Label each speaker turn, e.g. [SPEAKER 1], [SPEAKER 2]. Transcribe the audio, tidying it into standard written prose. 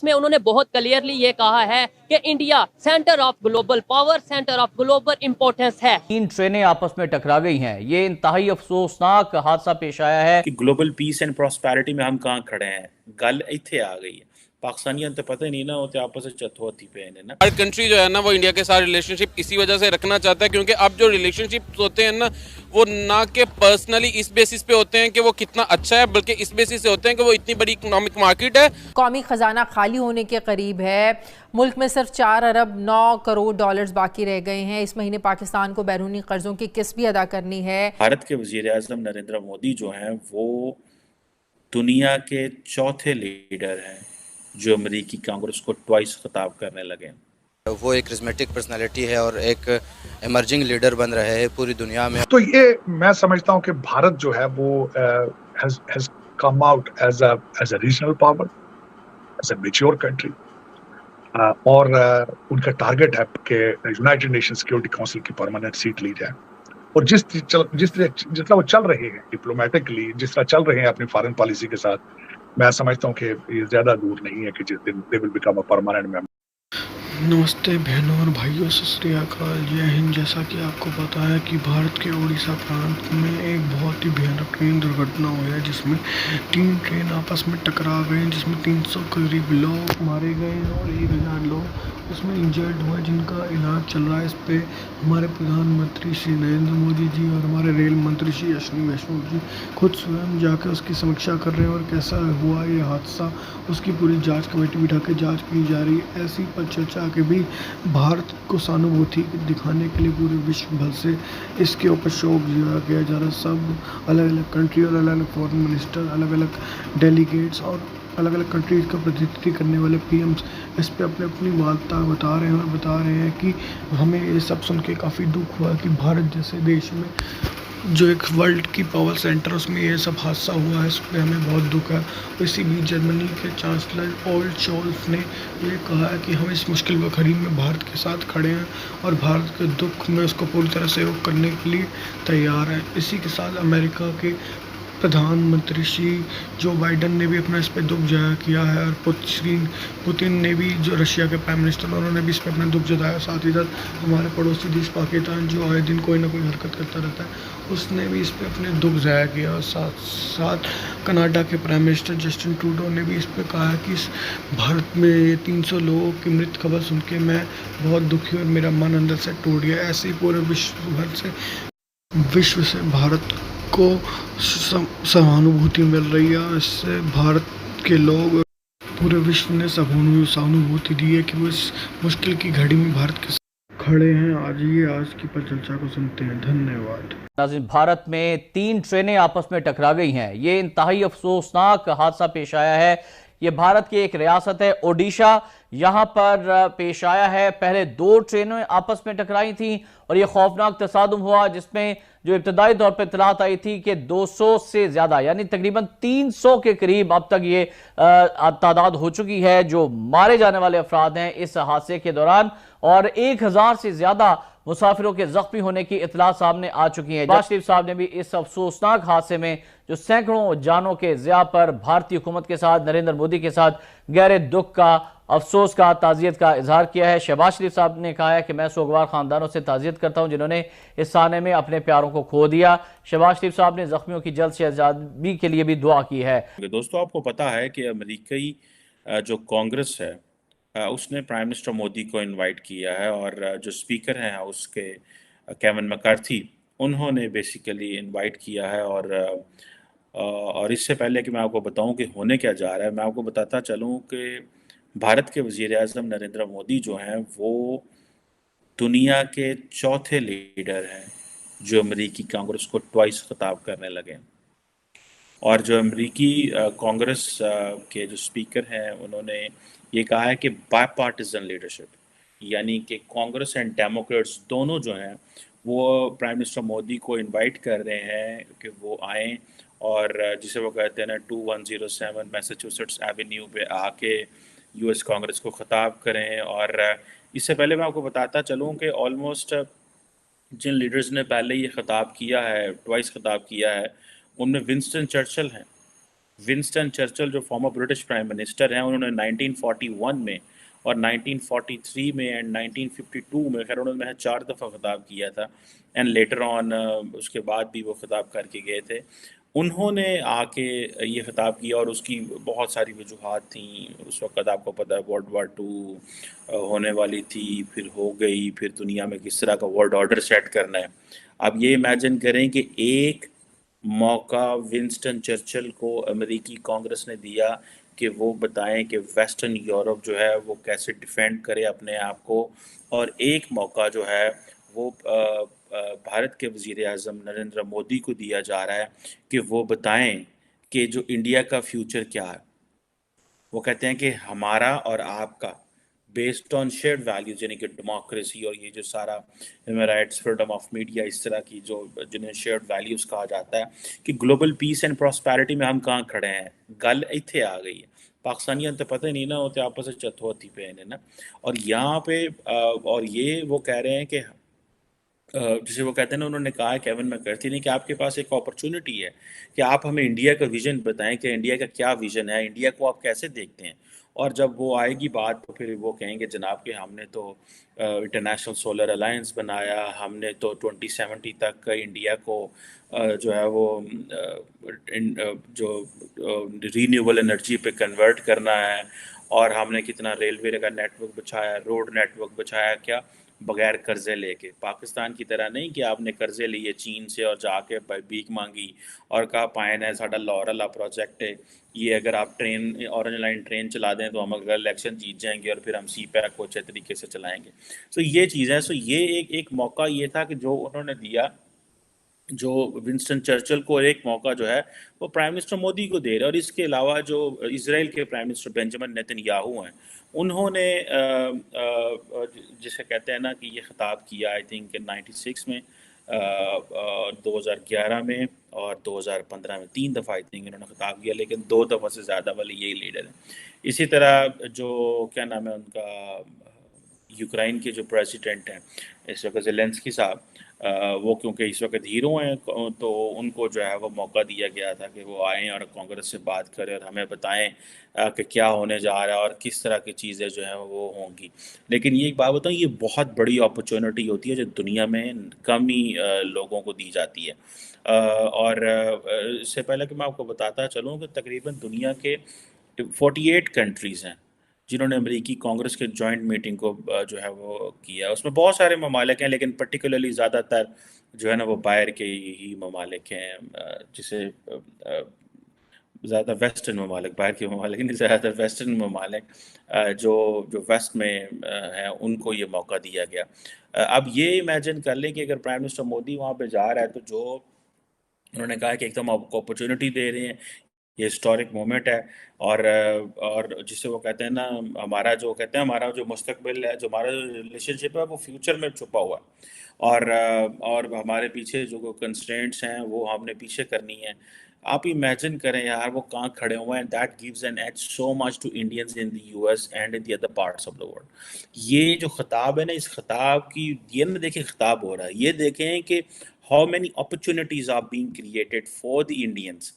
[SPEAKER 1] जिसमें उन्होंने बहुत क्लियरली ये कहा है कि India centre of global power, centre of global importance है।
[SPEAKER 2] 3 ट्रेनें आपस में टकरा गई हैं। ये इंतहाई अफसोसनाक हादसा पेश आया है
[SPEAKER 3] कि ग्लोबल पीस एंड प्रॉस्पेरिटी में हम कहाँ खड़े हैं, गल इत्थे आ गई है। पाकिस्तानियों तो पता ही नहीं ना, होते आपस में चतुर्थी पे है ना।
[SPEAKER 4] हर कंट्री जो है ना वो इंडिया के साथ रिलेशनशिप इसी वजह से रखना चाहता है, क्योंकि अब जो रिलेशनशिप होते हैं ना वो ना के पर्सनली इस बेसिस पे होते हैं कि वो कितना अच्छा है, बल्कि इस बेसिस से होते हैं कि वो इतनी बड़ी इकोनॉमिक मार्केट है।
[SPEAKER 5] कौमी खजाना खाली होने के करीब है। मुल्क में सिर्फ 4 अरब 9 करोड़ डॉलर्स बाकी रह गए हैं। इस महीने पाकिस्तान को बैरूनी कर्जों की किस्त भी अदा करनी है।
[SPEAKER 3] भारत के वजीर आजम नरेंद्र मोदी जो हैं वो दुनिया के चौथे लीडर हैं जो अमेरिकी कांग्रेस को ट्वाइस खिताब करने लगे।
[SPEAKER 6] वो एक करिस्मेटिक पर्सनालिटी है और एक इमर्जिंग लीडर बन रहे हैं पूरी दुनिया में।
[SPEAKER 7] तो ये मैं समझता हूँ कि भारत जो है वो has come out as a regional power, as a mature country, और उनका टारगेट है कि यूनाइटेड नेशन सिक्योरिटी काउंसिल की परमानेंट सीट ली जाए। और जितना वो चल रहे हैं डिप्लोमेटिकली, जिस तरह चल रहे हैं अपनी फॉरेन पॉलिसी के साथ, मैं समझता हूँ कि ये ज्यादा दूर नहीं है कि जिस दिन they will become a permanent member.
[SPEAKER 8] नमस्ते बहनों और भाइयों, सत श्री अकाल, जय हिंद। जैसा कि आपको पता है कि भारत के उड़ीसा प्रांत में एक बहुत ही भयानक ट्रेन दुर्घटना हुई है जिसमें 3 ट्रेन आपस में टकरा गए, जिसमें 300 करीब लोग मारे गए और 1000 लोग उसमें इंजर्ड हुए, जिनका इलाज चल रहा है। इस पे हमारे प्रधानमंत्री श्री नरेंद्र मोदी जी और हमारे रेल मंत्री श्री अश्विनी वैष्णव जी खुद स्वयं जाकर उसकी समीक्षा कर रहे हैं और कैसा हुआ ये हादसा उसकी पूरी जांच कमेटी बिठा के जांच की जा रही है। ऐसी पर चर्चा के भी भारत को सहानुभूति दिखाने के लिए पूरे विश्व भर से इसके ऊपर शोक किया जा रहा है। सब अलग अलग कंट्री और अलग अलग फॉरेन मिनिस्टर, अलग अलग डेलीगेट्स और अलग अलग कंट्रीज का प्रतिनिधित्व करने वाले पीएम्स इस पे अपने अपनी वार्ता बता रहे हैं और बता रहे हैं कि हमें ये सब सुन के काफ़ी दुख हुआ कि भारत जैसे देश में जो एक वर्ल्ड की पावर सेंटर उसमें ये सब हादसा हुआ है। इस पर हमें बहुत दुख है। इसी बीच जर्मनी के चांसलर ओल्फ शोल्स ने ये कहा है कि हम इस मुश्किल घड़ी में भारत के साथ खड़े हैं और भारत के दुख में उसको पूरी तरह सहयोग करने के लिए तैयार है। इसी के साथ अमेरिका के प्रधानमंत्री श्री जो बाइडन ने भी अपना इस पर दुख जाहिर किया है और पुतिन ने भी, जो रशिया के प्राइम मिनिस्टर, उन्होंने भी इस पर अपना दुख जताया। साथ ही साथ हमारे पड़ोसी देश पाकिस्तान जो आए दिन कोई ना कोई हरकत करता रहता है, उसने भी इस पर अपने दुख जाहिर किया। और साथ साथ कनाडा के प्राइम मिनिस्टर जस्टिन ट्रूडो ने भी इस पर कहा कि इस भारत में 300 लोगों की मृत खबर सुन के मैं बहुत दुखी और मेरा मन अंदर से टूट गया। ऐसे ही पूरे विश्व से भारत को सहानुभूति मिल रही है। इससे भारत के लोग पूरे विश्व ने सहानुभूति दी है कि वो इस मुश्किल की घड़ी में भारत के साथ खड़े हैं। आज की परिचर्चा को सुनते हैं। धन्यवाद।
[SPEAKER 2] नाज़रीन, भारत में 3 ट्रेनें आपस में टकरा गई हैं। ये इंतहाई अफसोसनाक हादसा पेश आया है। ये भारत की एक रियासत है ओडिशा, यहाँ पर पेश आया है। पहले 2 ट्रेनें आपस में टकराई थी और ये खौफनाक तसादुम हुआ जिसमें जो इब्तदाई तौर पर इत्तलात आई थी कि 200 से ज़्यादा यानी तकरीबन 300 के करीब अब तक ये तादाद हो चुकी है जो मारे जाने वाले अफराद हैं इस हादसे के दौरान, और 1000 से ज़्यादा मुसाफिरों के जख्मी होने की इत्तला सामने आ चुकी है। शहबाज शरीफ साहब ने भी इस अफसोसनाक हादसे में जो सैकड़ों जानों के ज़िया पर भारतीय हुकूमत के साथ, नरेंद्र मोदी के साथ गहरे दुख का, अफसोस का, ताज़ियत का इजहार किया है। शहबाज शरीफ साहब ने कहा है कि मैं सोगवार ख़ानदानों से ताज़ियत करता हूं जिन्होंने इस साने में अपने प्यारों को खो दिया। शहबाज शरीफ साहब ने जख्मियों की जल्द से आज़ादी के लिए भी दुआ की है।
[SPEAKER 3] दोस्तों, आपको पता है कि अमेरिकी जो कांग्रेस है उसने प्राइम मिनिस्टर मोदी को इनवाइट किया है और जो स्पीकर हैं उसके केविन मैकार्थी, उन्होंने बेसिकली इनवाइट किया है। और इससे पहले कि मैं आपको बताऊं कि होने क्या जा रहा है, मैं आपको बताता चलूं कि भारत के वजीर आजम नरेंद्र मोदी जो हैं वो दुनिया के चौथे लीडर हैं जो अमेरिकी कांग्रेस को ट्वाइस खिताब करने लगे। और जो अमेरिकी कांग्रेस के जो स्पीकर हैं उन्होंने ये कहा है कि बायपार्टिजन लीडरशिप, यानी कि कांग्रेस एंड डेमोक्रेट्स दोनों जो हैं वो प्राइम मिनिस्टर मोदी को इनवाइट कर रहे हैं कि वो आएँ और जिसे वो कहते हैं ना 2107 मैसाचुसेट्स एवेन्यू पे आके यूएस कांग्रेस को ख़िताब करें। और इससे पहले मैं आपको बताता चलूँ कि ऑलमोस्ट जिन लीडर्स ने पहले ये ख़िताब किया है, ट्वाइस ख़िताब किया है, उनमें विंस्टन चर्चिल हैं, विंस्टन चर्चिल जो फॉर्मर ब्रिटिश प्राइम मिनिस्टर हैं, उन्होंने 1941 में और 1943 में एंड 1952 में, खैर उन्होंने 4 दफ़ा खिताब किया था एंड लेटर ऑन उसके बाद भी वो खिताब करके गए थे। उन्होंने आके ये खिताब किया और उसकी बहुत सारी वजूहात थी। उस वक़्त आपको पता है वर्ल्ड वार 2 होने वाली थी, फिर हो गई, फिर दुनिया में किस तरह का वर्ल्ड ऑर्डर सेट करना है। आप ये इमेजिन करें कि एक मौका विंस्टन चर्चिल को अमेरिकी कांग्रेस ने दिया कि वो बताएं कि वेस्टर्न यूरोप जो है वो कैसे डिफेंड करे अपने आप को, और एक मौका जो है वो भारत के वज़ीर आज़म नरेंद्र मोदी को दिया जा रहा है कि वो बताएं कि जो इंडिया का फ्यूचर क्या है। वो कहते हैं कि हमारा और आपका बेस्ड ऑन शेयर्ड वैल्यूज, यानी कि डेमोक्रेसी और ये जो सारा human rights, freedom of media, इस तरह की जो जिन्हें शेयर्ड वैल्यूज कहा जाता है, कि ग्लोबल पीस एंड प्रॉस्पेरिटी में हम कहाँ खड़े हैं। गल इत्थे आ गई है, पाकिस्तानियों तो पता ही नहीं ना होते आपस में चथोती पे है ना। और यहाँ पे और ये वो कह रहे हैं कि जिसे वो कहते हैं ना, उन्होंने कहा है केविन मैकर्थी ने कि आपके पास एक अपॉर्चुनिटी है कि आप हमें इंडिया का विजन बताएं कि इंडिया का क्या विजन है, इंडिया को आप कैसे देखते हैं। और जब वो आएगी बात तो फिर वो कहेंगे जनाब कि हमने तो इंटरनेशनल सोलर अलायंस बनाया, हमने तो 2070 तक इंडिया को जो है वो जो रीन्यूएबल एनर्जी पे कन्वर्ट करना है, और हमने कितना रेलवे का नेटवर्क बिछाया, रोड नेटवर्क बिछाया, क्या बगैर कर्जे लेके। पाकिस्तान की तरह नहीं कि आपने कर्जे लिए चीन से और जाके भीख मांगी और कहा पायन है साडा लाहौर वाला प्रोजेक्ट है, ये अगर आप ट्रेन ऑरेंज लाइन ट्रेन चला दें तो हम अगर इलेक्शन जीत जाएंगे और फिर हम सी पैक को अच्छे तरीके से चलाएंगे। सो ये चीज़ है। सो ये एक मौका ये था कि जो उन्होंने दिया, जो विंस्टन चर्चिल को, एक मौका जो है वो प्राइम मिनिस्टर मोदी को दे रहे हैं। और इसके अलावा जो इजराइल के प्राइम मिनिस्टर बेंजामिन नेतन्याहू हैं, उन्होंने जिसे कहते हैं ना कि ये खिताब किया आई थिंक 96 में, 2011 में और 2015 में, 3 दफ़ा आई थिंक इन्होंने खिताब किया, लेकिन 2 दफ़ा से ज़्यादा वाले यही लीडर हैं। इसी तरह जो क्या नाम है उनका, यूक्रेन के जो प्रेसिडेंट हैं इस वक्त ज़ेलेंस्की साहब, वो क्योंकि इस वक्त हीरो हैं तो उनको जो है वो मौका दिया गया था कि वो आएँ और कांग्रेस से बात करें और हमें बताएं कि क्या होने जा रहा है और किस तरह की चीज़ें जो हैं वो होंगी। लेकिन ये एक बात बताऊँ, ये बहुत बड़ी अपॉर्चुनिटी होती है जो दुनिया में कम ही लोगों को दी जाती है। और इससे पहले कि मैं आपको बताता चलूँ कि तकरीबन दुनिया के 48 कंट्रीज़ हैं जिन्होंने अमेरिकी कांग्रेस के जॉइंट मीटिंग को जो है वो किया। उसमें बहुत सारे ममालिक हैं, लेकिन पर्टिकुलरली ज़्यादातर जो है ना वो बाहर के ही ममालिक हैं, जिसे ज़्यादा वेस्टर्न ममालिक, बाहर के ममालिक नहीं, ज़्यादातर वेस्टर्न ममालिक जो वेस्ट में हैं, उनको ये मौका दिया गया। अब ये इमेजिन कर लें कि अगर प्राइम मिनिस्टर मोदी वहाँ पे जा रहा है तो जो उन्होंने कहा कि एकदम आपको अपॉर्चुनिटी दे रहे हैं, ये हिस्टोरिक मोमेंट है। और जिसे वो कहते हैं ना, हमारा जो कहते हैं हमारा जो मुस्तकबिल है, जो हमारा रिलेशनशिप है वो फ्यूचर में छुपा हुआ है, और हमारे पीछे जो कंस्ट्रेंट्स हैं वो हमने पीछे करनी है। आप इमेजिन करें यार वो कहाँ खड़े हुए हैं। That gives an edge so much to Indians in the US and in the other parts of the world. ये जो खिताब है ना, इस खिताब की ये ना देखें खिताब हो रहा है, ये देखें कि how many opportunities are being created for the Indians